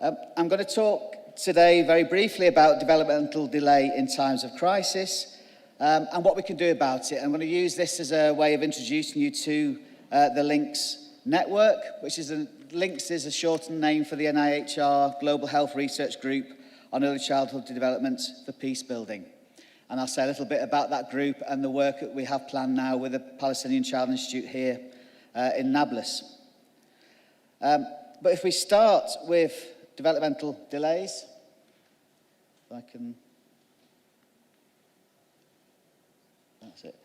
I'm going to talk today very briefly about developmental delay in times of crisis and what we can do about it. I'm going to use this as a way of introducing you to the LINCS network, which is LINCS is a shortened name for the NIHR Global Health Research Group on Early Childhood Development for Peace Building. And I'll say a little bit about that group and the work that we have planned now with the Palestinian Child Institute here in Nablus. But if we start with developmental delays, if I can, that's it.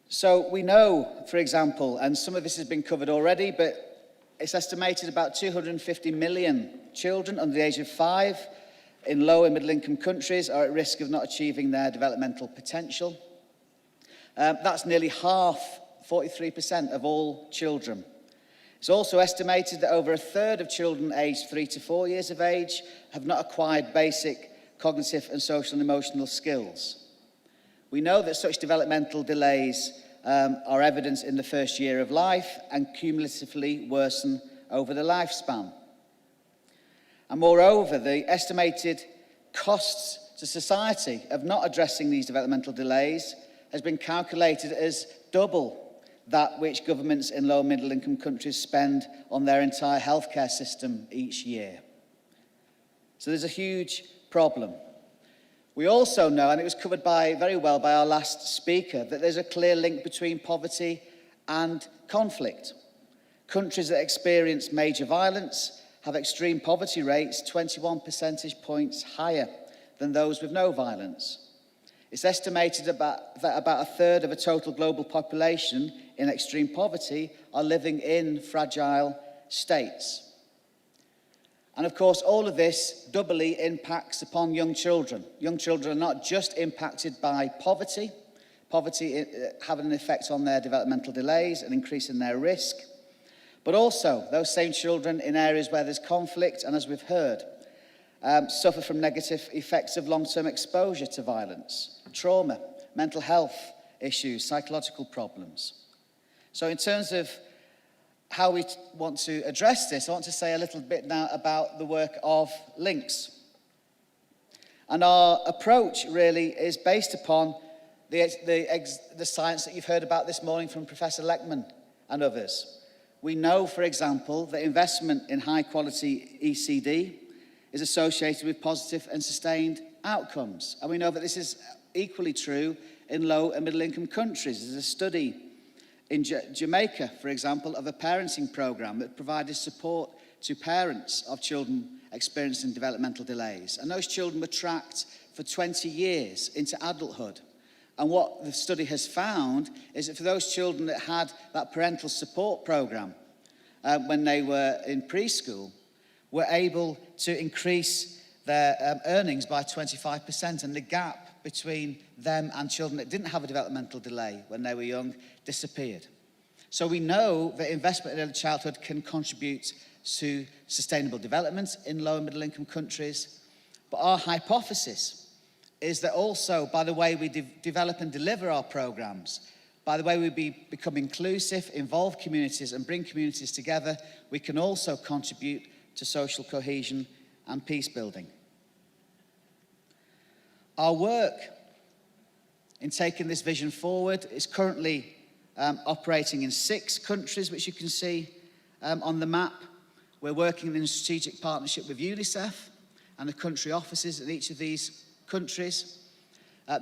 So we know, for example, and some of this has been covered already, but it's estimated about 250 million children under the age of 5 in low and middle income countries are at risk of not achieving their developmental potential. That's nearly half, 43% of all children. It's also estimated that over a third of children aged 3 to 4 years of age have not acquired basic cognitive and social and emotional skills. We know that such developmental delays are evident in the first year of life and cumulatively worsen over the lifespan. And moreover, the estimated costs to society of not addressing these developmental delays has been calculated as double that which governments in low and middle income countries spend on their entire healthcare system each year. So there's a huge problem. We also know, and it was covered very well by our last speaker, that there's a clear link between poverty and conflict. Countries that experience major violence have extreme poverty rates 21 percentage points higher than those with no violence. It's estimated that about a third of a total global population in extreme poverty are living in fragile states. And of course, all of this doubly impacts upon young children. Young children are not just impacted by poverty having an effect on their developmental delays and increasing their risk, but also those same children in areas where there's conflict, and as we've heard, suffer from negative effects of long-term exposure to violence, trauma, mental health issues, psychological problems. So in terms of how we want to address this, I want to say a little bit now about the work of LINCS. And our approach really is based upon the science that you've heard about this morning from Professor Leckman and others. We know, for example, that investment in high-quality ECD is associated with positive and sustained outcomes. And we know that this is equally true in low and middle-income countries. There's a study in Jamaica, for example, of a parenting program that provided support to parents of children experiencing developmental delays. And those children were tracked for 20 years into adulthood. And what the study has found is that for those children that had that parental support program when they were in preschool, were able to increase their earnings by 25%, and the gap between them and children that didn't have a developmental delay when they were young disappeared. So we know that investment in early childhood can contribute to sustainable development in low and middle income countries, but our hypothesis is that also by the way we develop and deliver our programs, by the way we become inclusive, involve communities and bring communities together, we can also contribute to social cohesion and peace building. Our work in taking this vision forward is currently operating in 6 countries, which you can see on the map. We're working in a strategic partnership with UNICEF and the country offices in each of these countries.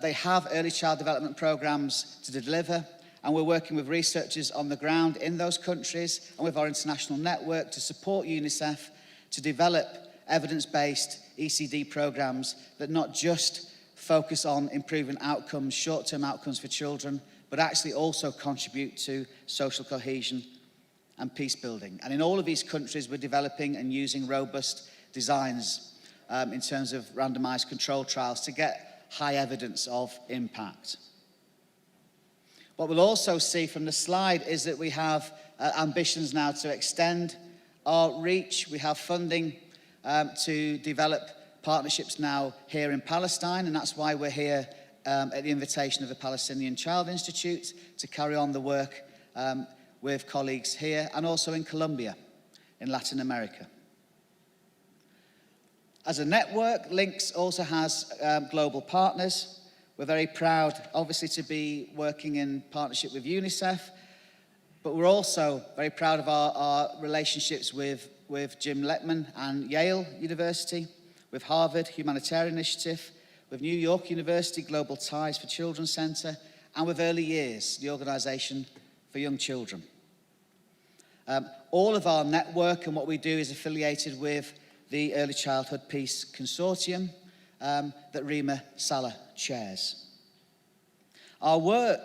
They have early child development programs to deliver, and we're working with researchers on the ground in those countries and with our international network to support UNICEF to develop evidence-based ECD programs that not just focus on improving outcomes, short-term outcomes for children, but actually also contribute to social cohesion and peace building. And in all of these countries, we're developing and using robust designs in terms of randomized control trials to get high evidence of impact. What we'll also see from the slide is that we have ambitions now to extend our reach. We have funding to develop partnerships now here in Palestine, and that's why we're here at the invitation of the Palestinian Child Institute to carry on the work with colleagues here and also in Colombia, in Latin America. As a network, Links also has global partners. We're very proud, obviously, to be working in partnership with UNICEF, but we're also very proud of our relationships with Jim Letman and Yale University, with Harvard Humanitarian Initiative, with New York University Global Ties for Children Center, and with Early Years, the organisation for young children. All of our network and what we do is affiliated with the Early Childhood Peace Consortium that Rima Salah chairs. Our work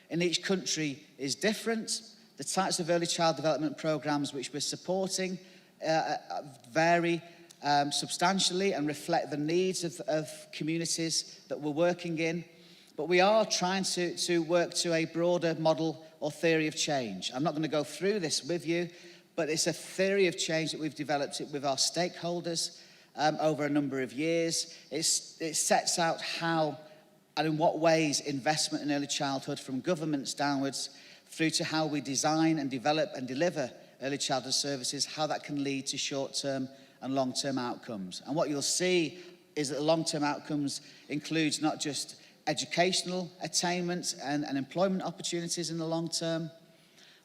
in each country is different. The types of early child development programs which we're supporting vary substantially and reflect the needs of communities that we're working in. But we are trying to work to a broader model or theory of change. I'm not going to go through this with you, but it's a theory of change that we've developed with our stakeholders over a number of years. It sets out how and in what ways investment in early childhood, from governments downwards, through to how we design and develop and deliver early childhood services, how that can lead to short-term and long-term outcomes. And what you'll see is that the long-term outcomes includes not just educational attainment and employment opportunities in the long term,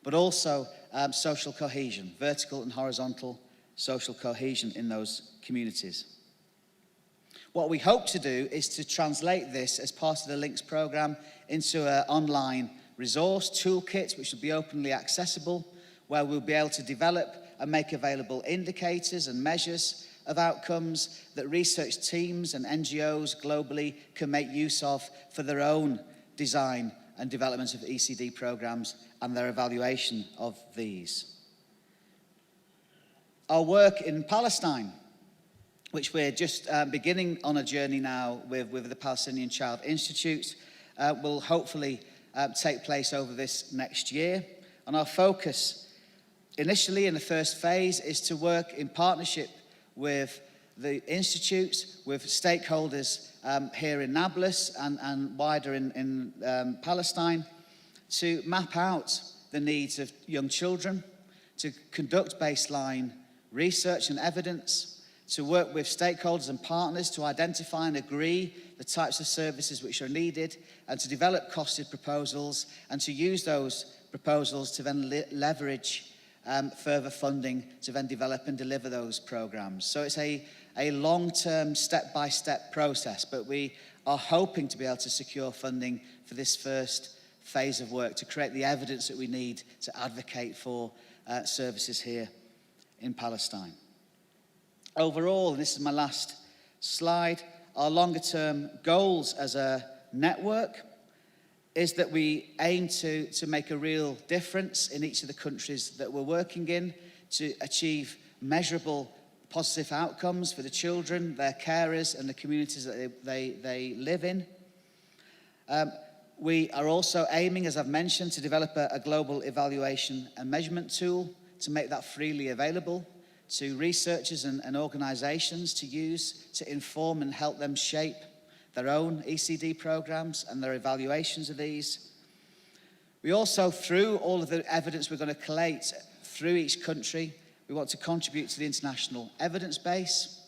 but also social cohesion, vertical and horizontal social cohesion in those communities. What we hope to do is to translate this as part of the Links programme into an online resource toolkit, which will be openly accessible, where we'll be able to develop and make available indicators and measures of outcomes that research teams and NGOs globally can make use of for their own design and development of ECD programs and their evaluation of these. Our work in Palestine, which we're just beginning on a journey now with the Palestinian Child Institute, will hopefully take place over this next year. And our focus initially in the first phase is to work in partnership with the institutes, with stakeholders here in Nablus and wider in Palestine, to map out the needs of young children, to conduct baseline research and evidence, to work with stakeholders and partners to identify and agree the types of services which are needed, and to develop costed proposals, and to use those proposals to then leverage further funding to then develop and deliver those programs. So it's a long-term, step-by-step process, but we are hoping to be able to secure funding for this first phase of work to create the evidence that we need to advocate for services here in Palestine. Overall, and this is my last slide, our longer-term goals as a network is that we aim to make a real difference in each of the countries that we're working in, to achieve measurable positive outcomes for the children, their carers, and the communities that they live in. We are also aiming, as I've mentioned, to develop a global evaluation and measurement tool to make that freely available to researchers and organisations to use to inform and help them shape their own ECD programs and their evaluations of these. We also, through all of the evidence we're going to collate through each country, we want to contribute to the international evidence base.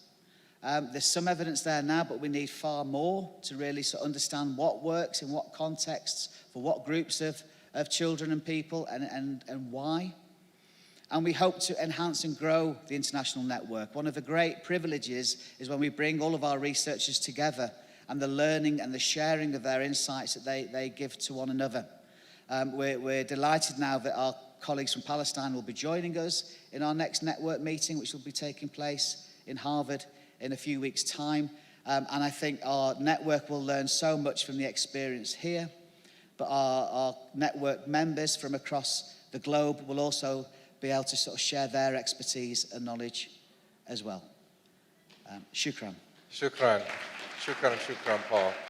There's some evidence there now, but we need far more to really sort of understand what works in what contexts, for what groups of children and people, and why. And we hope to enhance and grow the international network. One of the great privileges is when we bring all of our researchers together and the learning and the sharing of their insights that they give to one another. We're delighted now that our colleagues from Palestine will be joining us in our next network meeting, which will be taking place in Harvard in a few weeks' time. And I think our network will learn so much from the experience here, but our network members from across the globe will also be able to sort of share their expertise and knowledge as well. Shukran. Shukran, Paul.